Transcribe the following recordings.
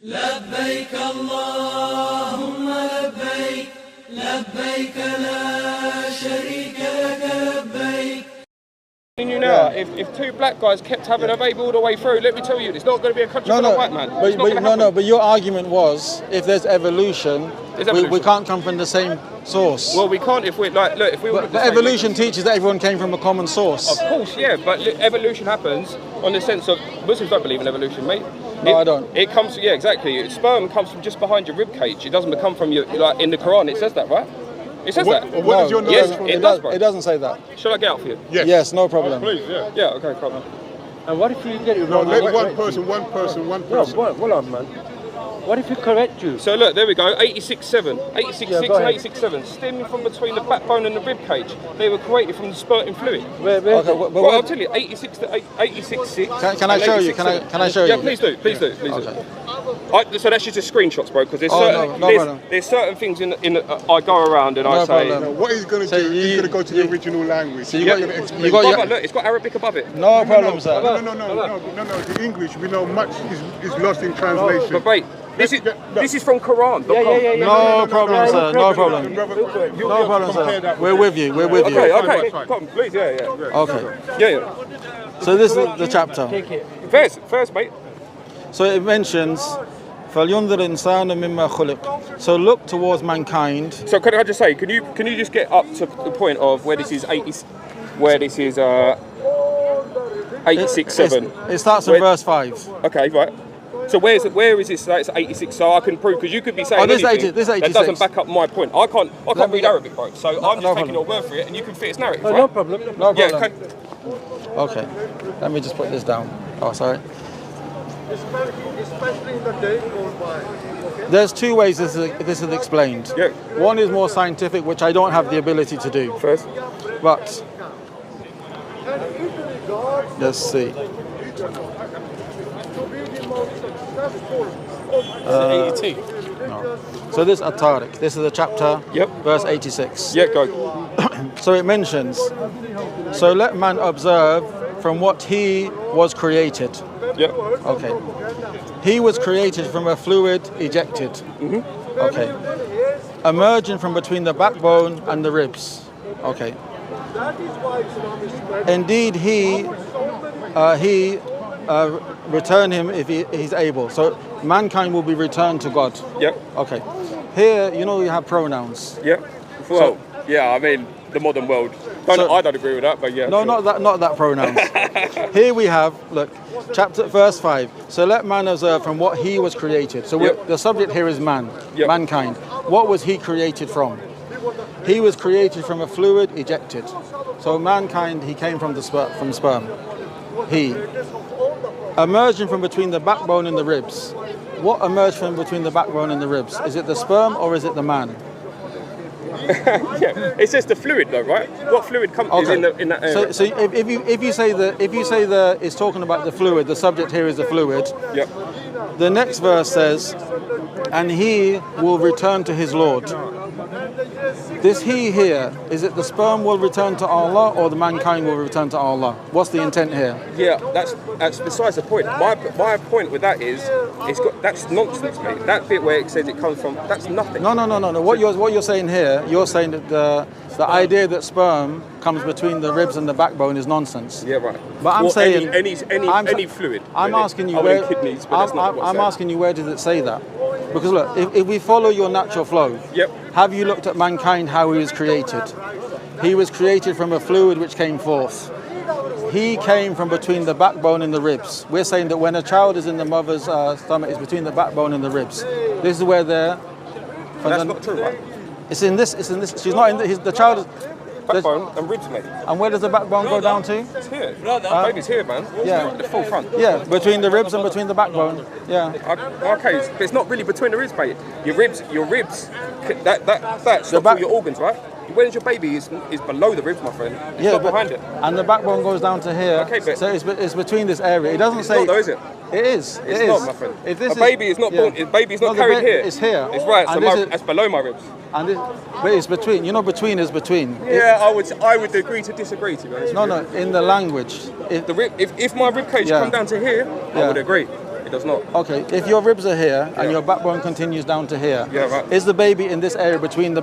لبيك اللهم لبيك لبيك لا شريك لك لبيك. You now, if two black guys kept having a baby all the way through, let me tell you, it's not going to be a country for a white man. But your argument was, if there's evolution, we can't come from the same source. Well, we can't if we like. Look, if we. But evolution teaches that everyone came from a common source. Of course, yeah, but evolution happens on the sense of Muslims don't believe in evolution, mate. No, I don't. It comes, yeah, exactly. Sperm comes from just behind your rib cage. It doesn't come from your, like in the Quran. It says that, right? It says that. What is your knowledge? Yes, it does, bro. It doesn't say that. Shall I get out for you? Yes, no problem. Please, yeah. Yeah, okay, problem. And what if you get it No, wrong? let one person. Hold on, man. What if you correct you? So look, there we go, 86.7, 86.6 Yeah, and 86.7, stemming from between the backbone and the rib cage. They were created from the spurting fluid. Okay, Well, I'll tell you, 86.6. Can I show you? Can I show you? Yeah, please do. So that's just screenshots, bro, because there's certain things in I go around and I say. Problem. What he's going to do, he's going to go to the original language. So He's going to explain. Look, it's got Arabic above it. No problem, sir. No. The English, we know much is lost in translation. But wait, this is from Quran. No problem, sir. No problem. No problem, sir. We're with you. We're with you. Okay. Come, please, yeah. Okay. Yeah. So this is the chapter. First, mate. So it mentions, فَلْيُنْظِرِ الْإِنسَانُ مِمَّا خُلِقَ. So look towards mankind. So can I just say, can you just get up to the point of where this is 86.7? It starts in verse 5. Okay, right. So where is this? It's 86. So I can prove, because you could be saying this anything is 86. that doesn't back up my point. I can't read Arabic, bro. So I'm just taking your word for it, and you can fit its narrative. Right? No problem. No problem. Yeah, Okay. Let me just put this down. Oh, sorry. Especially in the days gone by. Okay? There's two ways this is explained. Yeah. One is more scientific, which I don't have the ability to do. First. But let's see. 82. No. So this is At-Tariq. This is the chapter, verse 86. Yeah, go. So it mentions, so let man observe from what he was created. Yeah. Okay. He was created from a fluid ejected. Okay. Emerging from between the backbone and the ribs. Okay. Indeed, he return him if he's able. So mankind will be returned to God. Yep. Okay. Here, you have pronouns. Yeah. Well, yeah. I mean, the modern world. I don't agree with that, but yeah. No, sure. not that pronouns. Here we have, look, verse 5. So let man observe from what he was created. So the subject here is man, mankind. What was he created from? He was created from a fluid ejected. So mankind, he came from sperm. He. Emerging from between the backbone and the ribs. What emerged from between the backbone and the ribs? Is it the sperm or is it the man? Yeah, it says the fluid though, right? What fluid is in that area? So if you say it's talking about the fluid, the subject here is the fluid. Yep. The next verse says, and he will return to his Lord. This he here, is it the sperm will return to Allah or the mankind will return to Allah? What's the intent here? Yeah, that's besides the point. My point with that is, that's nonsense, mate. That bit where it says it comes from, that's nothing. No. What you're saying here, you're saying that the idea that sperm comes between the ribs and the backbone is nonsense. Yeah, right. But I'm saying any fluid. I'm asking you where. Kidneys, but I'm asking you where does it say that? Because look, if we follow your natural flow, have you looked at mankind how he was created? He was created from a fluid which came forth. He came from between the backbone and the ribs. We're saying that when a child is in the mother's stomach, it's between the backbone and the ribs. This is where they're. That's not true, right? It's in this. She's not in the child is. Backbone and ribs, mate. And where does the backbone go down to? It's here. Baby's here, man. Yeah. The full front. Yeah, between the ribs and between the backbone. Yeah. Okay, but it's not really between the ribs, mate. Your ribs. That's all your organs, right? Where's your baby is below the ribs, my friend. It's not behind it. And the backbone goes down to here. Okay, but so it's between this area. It doesn't say. Not though, is it? It is. It's not, my friend. A baby is not born. A baby is not carried here. It's here. It's right. So that's below my ribs. But it's between. Between is between. Yeah, I would agree to disagree, to be honest. No. In the language, if my rib cage come down to here, I would agree. It does not. Okay, if your ribs are here and your backbone continues down to here, right. is the baby in this area between the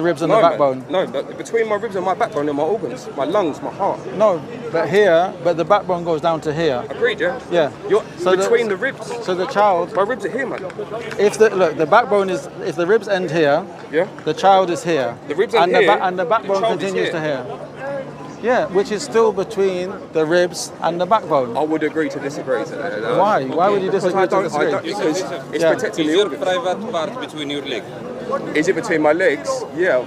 ribs and the backbone? Man. No, but between my ribs and my backbone are my organs, my lungs, my heart. No, but the backbone goes down to here. Agreed, yeah? Yeah. You're between the ribs. So the child... My ribs are here, man. If the backbone is... If the ribs end here, the child is here. The ribs end here, and the backbone continues to here. Yeah, which is still between the ribs and the backbone. I would agree to disagree. Why? Why would you disagree to disagree? Because it's protecting the organs. Is your private part between your legs? Is it between my legs? Yeah.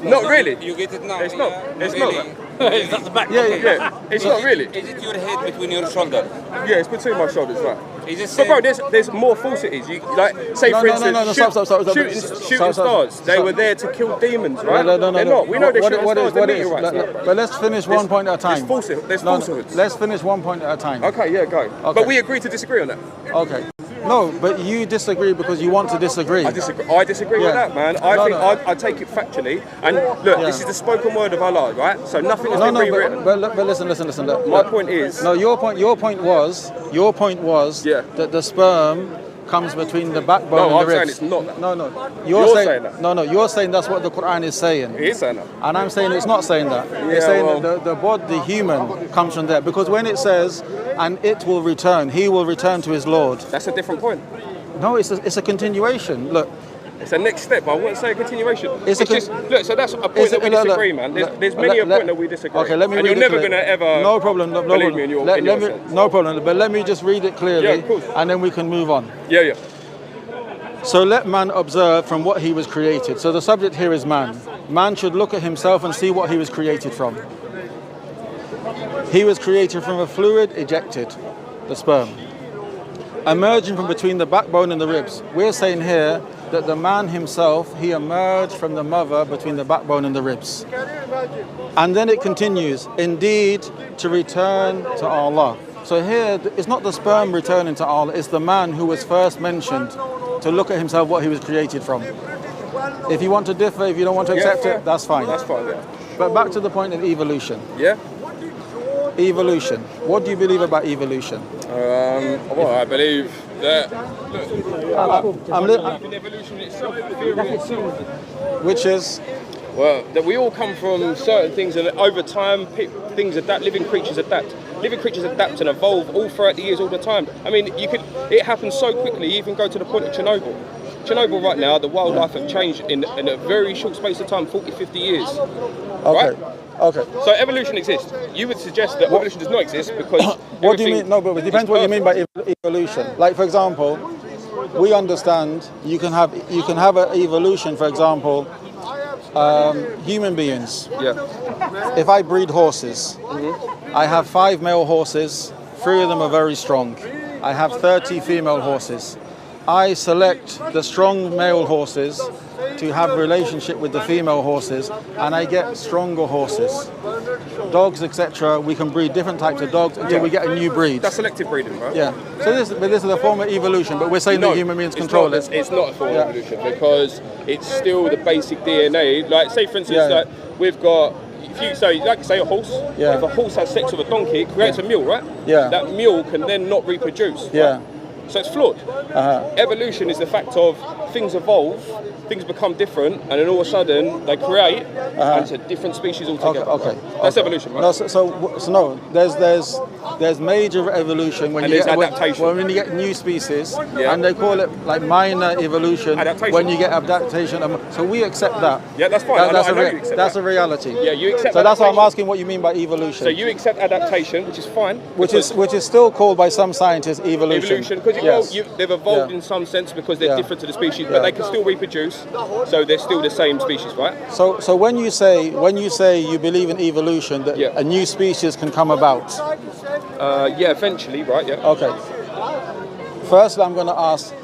Not really. You get it now? It's not. It's really? not. It's not the back. Yeah. It's not really. Is it your head between your shoulders? Yeah, it's between my shoulders, right. Is But it bro, there's more falsities. You like say for instance, shooting stars. They were there to kill demons, right? No. They're not. We know they're shooting stars. They're meteorites. But let's finish one point at a time. There's falsehoods. Let's finish one point at a time. Okay, yeah, go. Okay. But we agree to disagree on that. Okay. No, but you disagree because you want to disagree. I disagree with that, man. I take it factually. And look, this is the spoken word of Allah, right? So nothing has been rewritten. But listen. Look, my point is... No, your point was that the sperm comes between the backbone and the ribs. No, I'm saying it's not that. No. You're saying that. No, you're saying that's what the Quran is saying. It is saying that. And I'm saying it's not saying that. It's saying that the body, the human, comes from there. Because when it says, and it will return, he will return to his Lord. That's a different point. No, it's a continuation. Look. It's a next step. I wouldn't say a continuation. It's just, look, so that's a point that we disagree, man. There's many a point that we disagree. Okay, let me and read you're it never going to ever no problem, believe me in your sense. No problem, but let me just read it clearly, yeah, of course. And then we can move on. Yeah. So let man observe from what he was created. So the subject here is man. Man should look at himself and see what he was created from. He was created from a fluid ejected, the sperm, emerging from between the backbone and the ribs. We're saying here that the man himself, he emerged from the mother between the backbone and the ribs. And then it continues, indeed, to return to Allah. So here, it's not the sperm returning to Allah, it's the man who was first mentioned to look at himself what he was created from. If you want to differ, if you don't want to accept it, that's fine. That's fine, yeah. But back to the point of evolution. Yeah? Evolution. What do you believe about evolution? Well, I believe that... I believe in evolution itself, the theory itself. Which is? Well, that we all come from certain things, and over time, things adapt. Living creatures adapt. Living creatures adapt and evolve all throughout the years, all the time. I mean, it happens so quickly. You even go to the point of Chernobyl. Chernobyl right now, the wildlife have changed in a very short space of time, 40, 50 years. Okay. Right? Okay. So evolution exists. You would suggest that evolution does not exist because... What do you mean? No, but it depends what you mean by evolution. Like, for example, we understand you can have an evolution, for example, human beings. Yeah. If I breed horses, I have 5 male horses, 3 of them are very strong. I have 30 female horses. I select the strong male horses to have a relationship with the female horses, and I get stronger horses. Dogs, etc., we can breed different types of dogs until we get a new breed. That's selective breeding, right? Yeah. So this is a form of evolution, but we're saying that human beings control it. It's not a form of evolution because it's still the basic DNA. Like, say for instance, like we've got, if you say, like say a horse, if a horse has sex with a donkey, it creates a mule, right? Yeah. That mule can then not reproduce. Yeah. Right? So it's flawed. Evolution is the fact of things evolve, things become different, and then all of a sudden they create, and it's a different species altogether. Okay. That's evolution, right? No, so no. There's major evolution when you get adaptation. when you get new species, and they call it like minor evolution when you get adaptation. So we accept that. Yeah, that's fine. That's a reality. Yeah, you accept. So that's why I'm asking what you mean by evolution. So you accept adaptation, which is fine. Which is still called by some scientists evolution. Because they've evolved in some sense because they're different to the species, but they can still reproduce, so they're still the same species, right? So when you say you believe in evolution, that a new species can come about. Eventually, right? Yeah. Okay. First, I'm going to ask.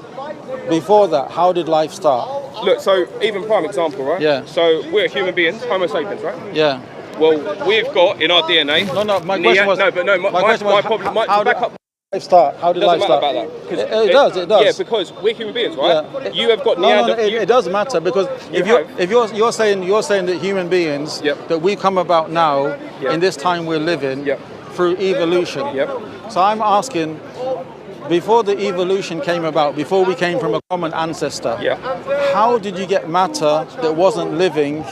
Before that, how did life start? Look, so even prime example, right? Yeah. So we're human beings, Homo sapiens, right? Yeah. Well, we've got in our DNA. My question was. My problem. Back up. Start? How did life start? About that. It does. Yeah, because we're human beings, right? Yeah. You have got it does matter because if you're saying that human beings that we come about now in this time we're living through evolution. So I'm asking, before the evolution came about, before we came from a common ancestor, Yeah. how did you get matter that wasn't living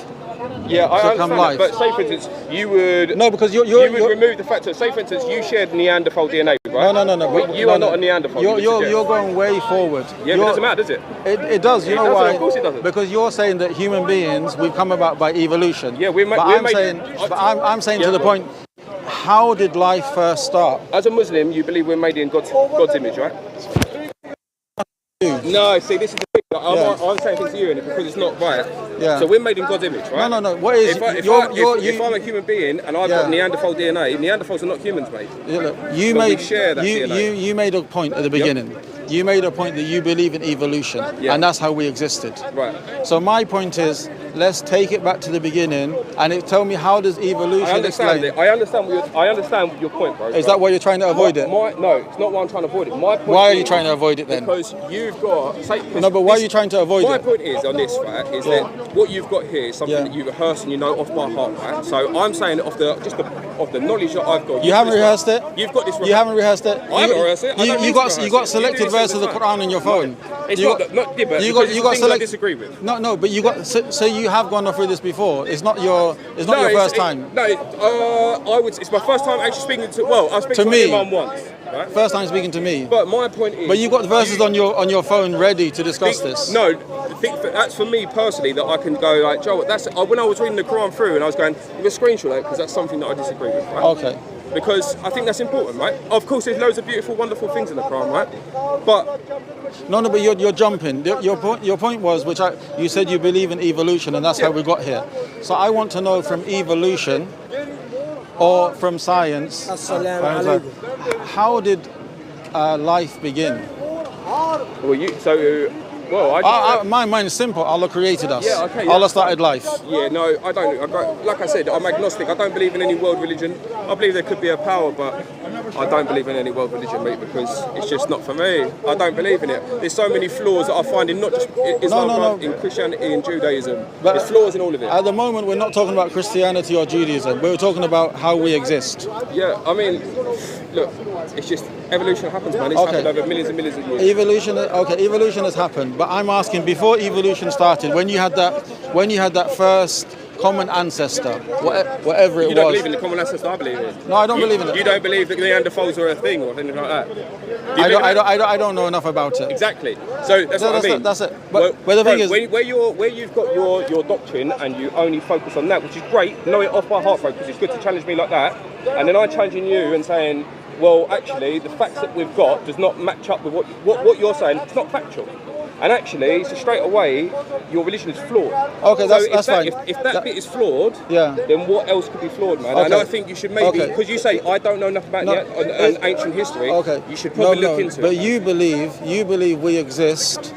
Yeah, I to understand come that, life? but say for instance, you would No, because you're remove the fact that, say for instance, you shared Neanderthal DNA, right? no. But you are not a Neanderthal. You're going way forward. Yeah, but it doesn't matter, does it? It does. You It know doesn't, why? of course it doesn't. Because you're saying that human beings we've come about by evolution. Yeah, but I'm saying Yeah, to the go on. point. How did life first start? As a Muslim, you believe we're made in God's image, right? No, see, this is the thing. I'm saying things to you, and because it's not right. Yeah. So we're made in God's image, right? No. What is If I'm a human being and I've got Neanderthal DNA, Neanderthals are not humans, mate. You But made we share that DNA. you made a point at the beginning. You made a point that you believe in evolution, Yeah. and that's how we existed. Right. So my point is, let's take it back to the beginning, and tell me, how does evolution I understand explain? it. I understand your point, bro. Is that why you're trying to avoid it? No, it's not why I'm trying to avoid it. My point Why are you is trying to avoid it then? Because you've got. No, but why are you trying to avoid My it? point is on this, right, is that what you've got here is something Yeah. that you rehearse and you know off by heart, right? So I'm saying off the knowledge that I've got. You haven't rehearsed it? You've got this. You haven't rehearsed it? I haven't rehearsed it. I don't need to rehearse You got it. selected You do this verses of the all the Quran time. on your phone. It's You not got- not yeah, but you because got it's things I select- disagree with. No, but you got so you have gone through this before. It's not your first time. It's my first time actually speaking to. Well, I was speaking To to me. my mum once, right? First time speaking to me. But my point is. But you got verses on your phone ready to discuss this. No, that's for me personally that I can go like, Joe. That's when I was reading the Quran through and I was going, you can screenshot that because that's something that I disagree with, right? Okay. Because I think that's important, right? Of course, there's loads of beautiful, wonderful things in the Quran, right? But No, but you're jumping. Your point was, you said you believe in evolution, and that's how we got here. So I want to know from evolution or from science, how did life begin? Mine is simple. Allah created us. Yeah, okay, yeah. Allah started life. Yeah, no, I don't. Like I said, I'm agnostic. I don't believe in any world religion. I believe there could be a power, but I don't believe in any world religion, mate, because it's just not for me. I don't believe in it. There's so many flaws that I find in not just Islam, in Christianity and Judaism. But there's flaws in all of it. At the moment, we're not talking about Christianity or Judaism. We're talking about how we exist. Yeah, I mean, look, it's just evolution happens, man. It's happened over millions and millions of years. Evolution has happened, but I'm asking, before evolution started, when you had that first common ancestor, whatever it was. You don't believe in the common ancestor? I believe in it. No, I don't believe in it. You don't believe that Neanderthals are a thing or anything like that? I don't know enough about it. Exactly. So that's what I mean. That's it. But the thing is, where you've got your doctrine and you only focus on that, which is great, know it off by heart, bro, because it's good to challenge me like that. And then I'm challenging you and saying, well, actually, the facts that we've got does not match up with what you're saying. It's not factual. And actually, so straight away, your religion is flawed. Okay, that's fine. If that bit is flawed, yeah, then what else could be flawed, man? Okay. And I think you should maybe, because you say, I don't know enough about ancient history, you should probably look into it. But you believe we exist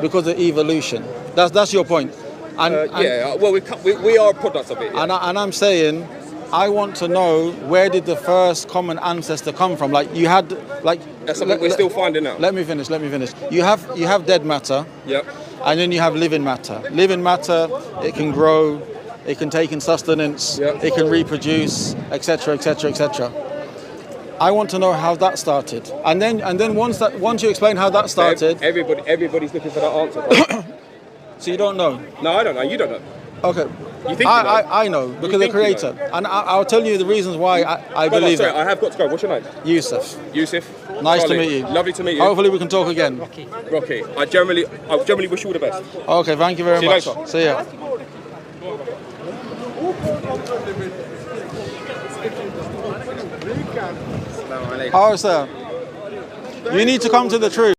because of evolution. That's your point. Well, we are products of it. Yeah. And I'm saying, I want to know, where did the first common ancestor come from? Like you had, like that's something we're still finding out. Let me finish. You have dead matter. Yep. And then you have living matter. Living matter, it can grow, it can take in sustenance, it can reproduce, etc., etc., etc. I want to know how that started. And then once you explain how that started, everybody's looking for that answer. So you don't know? No, I don't know. You don't know. Okay. You think I know because the creator, and I'll tell you the reasons why I believe it. I have got to go. What's your name? Yusuf. Nice Charlie. to meet you. Lovely to meet you. Hopefully we can talk again. Rocky. I generally wish you all the best. Okay, thank you very much. See you later. See ya. Oh, sir. You need to come to the truth.